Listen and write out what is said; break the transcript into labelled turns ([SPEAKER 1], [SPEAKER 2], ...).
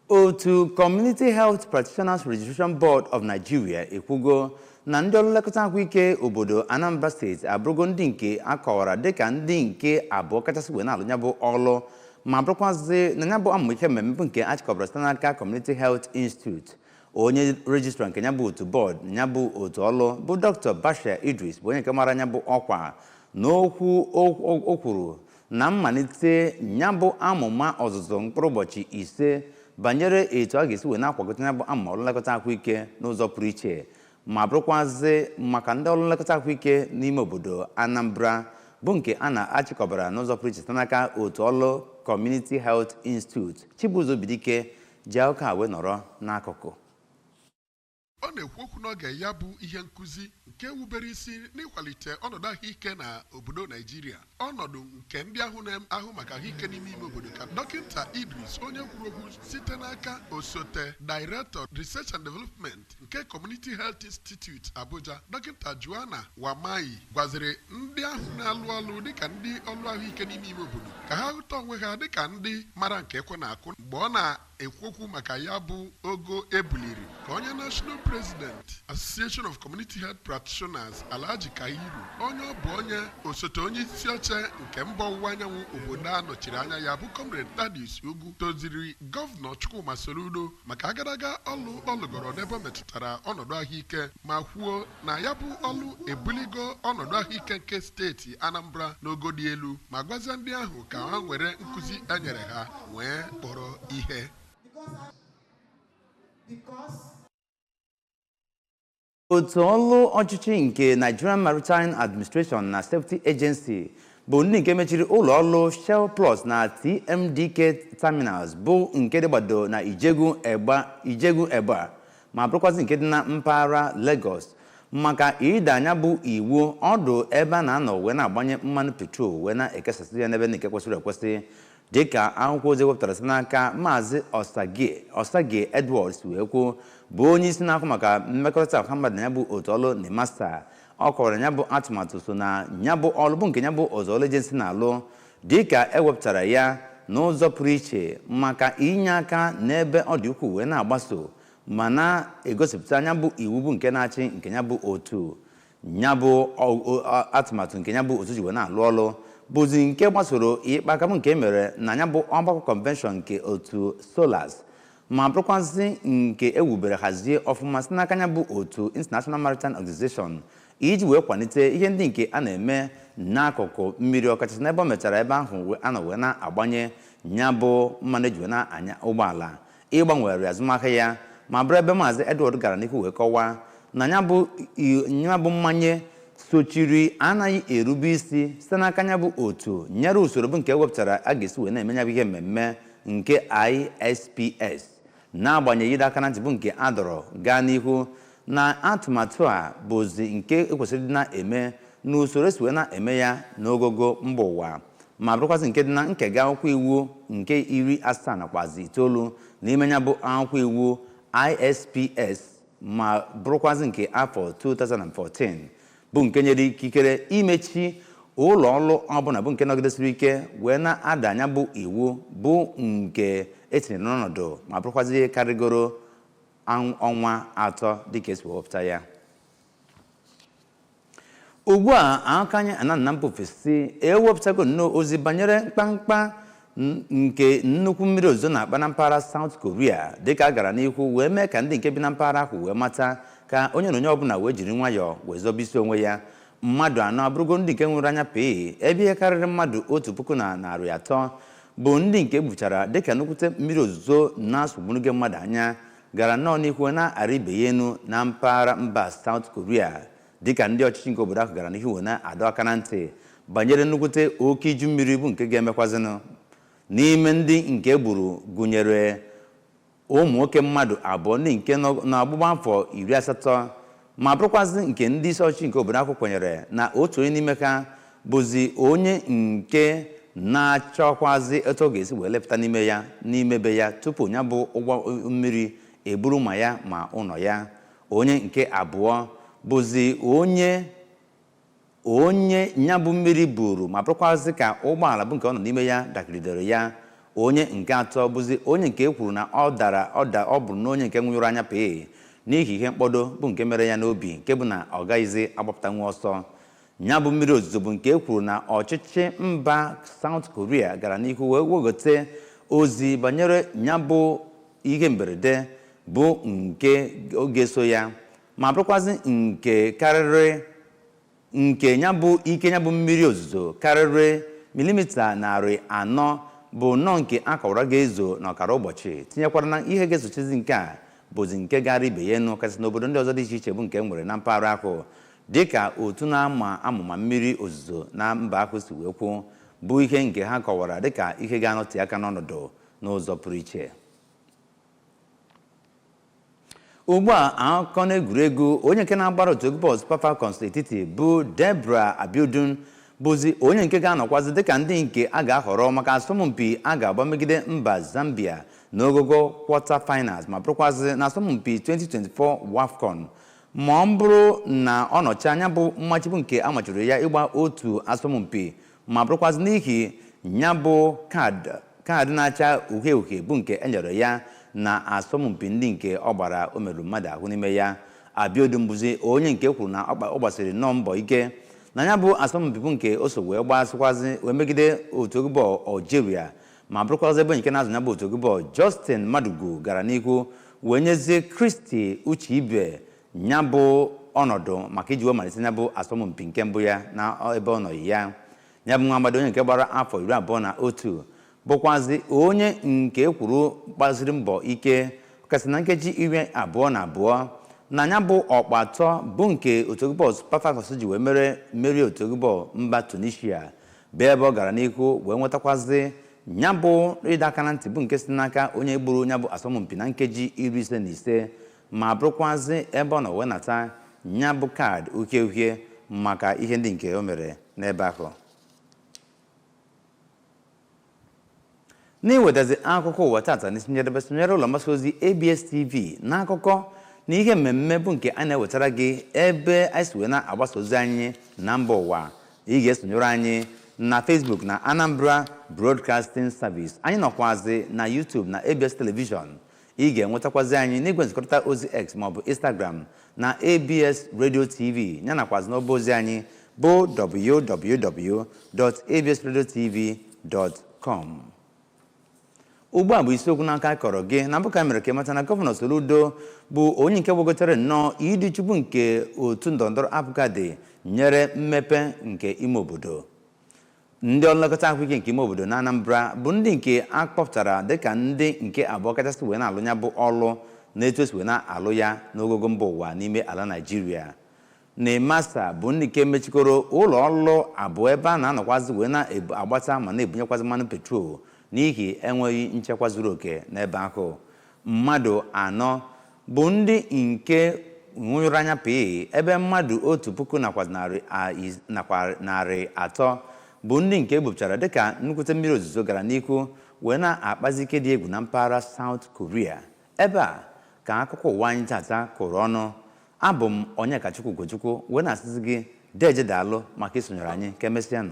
[SPEAKER 1] Otu Community Health Practitioners Registration Board of Nigeria ekwugo na ndị ọrụ nlekọta ahụike obodo Anambra State abụrụgo ndị nke akọwara dịka ndị nke abụọ kachasị wee na-alụ ya bụ ọrụ ma bụrụkwazị na ya bụ amụike mmemme nke achịkọbara site n'aka Community Health Institute. Onye rejistra nke ya bụ otu board ya bụ otu ọrụ bụ Dr. Bashir Idris bụ onye nke mara ya bụ ọkwa n'okwu o kwuru na mmalite ya bụ amụma ọzụzụ mkpụrụ ụbọchị 5 banyere etu a ga-esi wee na-akwagote ya bụ amụma ọrụ nlekọta ahụike n'ụzọ pụrụ iche ma bụrụkwazị maka ndị ọrụ nlekọta ahụike n'ime obodo Anambra bụ nke a na-achịkọbara n'ụzọ pụrụ iche site n'aka otu ọrụ Community Health Institute. Chibuzo Bidike ji aka wee nọrọ n'akụkụ.
[SPEAKER 2] Ọ na-ekwu okwu n'oge ya bụ ihe nkụzi nke wubere isi n'ịkwalite ọnọdụ ahụike na obodo Naijiria. Ọnọdụ nke ndị ahụ na-ahụ maka ahụike n'ime obodo ka Dọkịta Idris onye kwuru okwu site n'aka osote Director Research and Development nke Community Health Institute Abuja, Dọkịta Joanna Wamayi gwaziri ndị ahụ na-alụ ọrụ dịka ndị ọrụ ahụike n'ime obodo ka ha hụta onwe ha dịka ndị mara nke ekwe na-akụ mgbe ọ na-ekwu okwu maka ya bụ ogo ebuliri ka onye National President Association of Community Health Practitioners Alhaji Kairu onye ọ bụ onye osote onye isi oche nke mba ọwụwa anyanwụ obodo a nọchiri anya ya bụ Comrade Thaddeus Ugwu toziri Gọvanọ Chukwuma Soludo maka agadaga ọlụ ọlụgọrọ n'ebe o metụtara ọnọdụ ahụike ma kwuo na ya bụ ọlụ ebuligo ọnọdụ ahụike nke steeti Anambra n'ogo dị elu ma gwazie ndị ahụ ka ha nwere nkụzi enyere ha wee kpọrọ ihe.
[SPEAKER 1] Otu ọrụ ọchịchị nke Nigerian Maritime Administration na Safety Agency bụ ndị nke mechiri ụlọ ọrụ Shell Plus na TMDK Terminals bụ nke dịgbado na Ijegu Egba ma bụrụkwazị nke dị na mpaghara Lagos maka ịda anya bụ iwu ọdụ ebe a na-anọ wee na-agbanye mmanụ petrol wee na-ekesasị ya n'ebe nke kwesịrị ekwesị dịka akwụkwọ ozi wepụtara site n'aka Maazị Osage Edwards wee kwuo bụ onye isi na-ahụ maka mmekọrịta ọha mmadụ na ya bụ otu ọrụ NIMASA. Ọ kọwara ya bụ atụmatụ so na ya bụ ọrụ bụ nke ya bụ otu ọrụ ejensi na-alụ dịka ewepụtara ya n'ụzọ pụrụ iche maka inye aka n'ebe ọ dị ukwuu wee na-agbaso ma na-egosipụta anya bụ iwu bụ nke na-achị nke ya bụ otu ya bụ atụmatụ nke ya bụ otu ji wee na-alụ ọrụ bụzi nke gbasoro ikpe aka nke mere na ya bụ ọgbakọ convention nke otu SOLAS ma bụrụkwazị nke ewubere hazie ọfụma site n'aka ya bụ otu International Maritime Organization iji wee kwalite ihe ndị nke a na-eme n'akụkụ mmiri ọkachasị n'ebe ọ mechara ebe ahụ a nọ wee na-agbanye ya bụ mmanụ eji wee na-anya ụgbọala ịgbanwere azụmahịa ya ma bụrụ ebe Maazị Edward gara n'ihu wee kọwaa na ya bụ mmanye sochiri anaghị erube isi site n'aka ya bụ otu nyere usoro bụ nke ewepụtara a ga-esi wee na-eme ya bụ ihe mmemme nke ISPS n'agbanyeghị ịdọ aka na ntị bụ nke a dọrọ gaa n'ihu na atụmatụ a bụzi nke ekwesịrị dị na-eme n'usoro esi wee na-eme ya n'ogogo mba ụwa ma bụrụkwazị nke dị na nkega akwụkwọ iwu nke 79 n'ime ya bụ akwụkwọ iwu ISPS ma bụrụkwazị nke afọ 2014 bụ nke nyere ikikere imechi ụlọ ọrụ ọbụla bụ nke nọgidesiri ike wee na-ada anya bụ iwu bụ nke etinyere n'ọnọdụ ma bụrụkwazị ihe karịgoro ọnwa 3 dịka esi wepụta ya. Ugbu a akanye na mba ofesi ewepụtago nnọọ ozi banyere mkpamkpa nke nnukwu mmiri ozuzo na-akpa na mpaghara South Korea dịka a gara n'ihu wee mee ka ndị nke bi na mpaghara ahụ wee mata ka onye na onye ọbụla wee jiri nwayọọ wee zobe isi onwe ya. Mmadụ anọ abụrụgo ndị nke nwere anya pee ebe ihe karịrị mmadụ 1,300 bụ ndị nke gbuchara dịka nnukwute mmiri ozuzo na-asụgburugo mmadụ anya gara nnọọ n'ihu na-arịbeghị enu na mpaghara mba South Korea dịka ndị ọchịchị nke obodo ahụ gara n'ihu wee na-adọ aka na ntị banyere nnukwute oke iju mmiri bụ nke ga-emekwazinụ. N'ime ndị nke gburu gụnyere ụmụ nwoke mmadụ 2 ndị nke n'ọgbụgba afọ 80 ma bụrụkwazị nke ndị isi ọchịchị nke obodo ahụ kwenyere na otu onye n'ime ha bụzi onye nke na-achọkwazị etu ọ ga-esi wee lepụta n'ime be ya tupu ya bụ ụgbọ mmiri eburu ma ya ma ụlọ ya. Onye nke abụọ bụzi onye nya bụ mmiri buru ma bụrụkwazị ka ụgbọala bụ nke ọ nọ n'ime ya dakịrịdere ya onye nke atọ bụzi onye nke kwuru na ọ bụrụ na onye nke nwụrụ anya pee n'ihi ihe mkpọdo bụ nke mere ya n'obi nke bụ na ọ gaghịzi agbapụtanwu ọsọ. Ya bụ mmiri ozuzo bụ nke kwuru na ọchịchị mba South Korea gara n'ihu wee wegote ozi banyere ya bụ ihe mberede bụ nke oge so ya ma bụrụkwazị nke karịrị nke ya bụ ike ya bụ mmiri ozuzo karịrị milimita 400 bụ nnọọ nke akọwara ga-ezo n'ọkara ụbọchị tinyekwara na ihe ga-esochizi nke a bụzi nke gara ibe ya enu kasị n'obodo ndị ọzọ dị iche iche bụ nke nwere na mpaghara ahụ dịka otu na-ama amụma mmiri ozuzo na mba ahụ si wee kwuo bụ ihe nke ha kọwara dịka ihe ga-anọte aka n'ọnọdụ n'ụzọ pụrụ iche. Ugbu a akụkọ n'egwuregwu onye nke na-agbara otu egwu bọọlụ Super Falcons etiti bụ Debra Abiodun bụzi onye nke ga-anọkwazi dịka ndị nke a ga-ahọrọ maka asọmpi a ga-agba megide mba Zambia n'ogogo quarter finals ma bụrụkwazị na asọmpi 2024 WAFCON ma ọ bụrụ na ọ nọchi anya bụ mmachibu nke amachiri ya ịgba otu asọmpi ma bụrụkwazị n'ihi ya bụ kaadị na-acha uhie uhie bụ nke enyere ya na asọmpi ndị nke ọ gbara o merụ mmadụ ahụ n'ime ya. Abiodun bụzi onye nke kwuru na ọ gbasiri nnọọ mbọ ike na ya bụ asọmpi bụ nke o so wee gbasịkwazị wee megide otu egwu bọọlụ Algeria ma bụrụkwazị ebe nke na-azụ ya bụ otu egwu bọọlụ Justin Madugu gara n'ihu wee nyezie Christy Uche ya bụ ọnọdụ maka iji wee malite ya bụ asọmpi nke mbụ ya na ebe ọ nọ ya bụ nwa agbọghọ onye nke gbara afọ 21 bụkwazị onye nke kwuru gbaziri mbọ ike kasị na nkeji 22 na ya bụ ọkpa atọ bụ nke otu egwu bọọlụ Super Falcons ji wee merie otu egwu bọọlụ mba Tunisia bụ ebe ọ gara n'ihu wee nwetakwazị ya bụ ịdọ aka na ntị bụ nke si n'aka onye gburu ya bụ asọmpi na nkeji 55 ma bụrụkwazị ebe ọ nọ wee nata ya bụ kaadị uhie uhie maka ihe ndị nke o mere n'ebe ahụ. N'iwetazi akụkọ ụwa tata n'isi njedebe sonyere ụlọ mgbasa ozi ABS TV n'akụkọ na ihe mmemme bụ nke a na-ewetara gị ebe anyị si wee na-agbasa ozi anyị na mba ụwa. Ị ga-esonyere anyị na Facebook na Anambra Broadcasting Service. Anyị nọkwazị na YouTube na ABS Television. Ị ga-enwetakwazi anyị n'igwe nzikọrịta ozi X maọbụ Instagram na ABS Radio TV yanakwazi n'ọba ozi anyị bụ www.absradiotv.com. Ugbu a bụ isiokwu n'aka kọrọ gị na mbụ ka mere ka ịmata na Gọvanọ Soludo bụ onye nke gbogotere nnọọ ịdị chukwu nke otu ndọrọndọrọ Apụgadị nyere mmepe nke ime obodo. Ndị ọlụlekọta ahụike nke ime obodo na Anambra bụ ndị nke akpọpụtara dịka ndị nke abụọ kachasị wee na-alụ ya bụ ọlụ na etu esi wee na-alụ ya n'ogogo mba ụwa n'ime ala Naịjirịa. N'Emasa bụ ndị nke mechikọrọ ụlọ ọrụ abụọ ebe a na-anọkwazị wee na-agbata ma na-ebunyekwazị mmanụ petrol n'ihi enweghị nchekwa zuru oke n'ebe ahụ. Mmadụ 4 bụ ndị nke nwụrụ anya pee ebe mmadụ 1,300 bụ ndị nke egbupụtara dịka nnukwute mmiri ozuzo gara n'ihu wee na-akpazi ike dị egwu na mpaghara South Korea. Ebe a ka akụkọ ụwa anyị tata kụrụ ọnụ. Abụ m Onyekachukwu Ugochukwu wee na-asịzi gị deje daalụ maka isonyere anyị ka emesịanụ.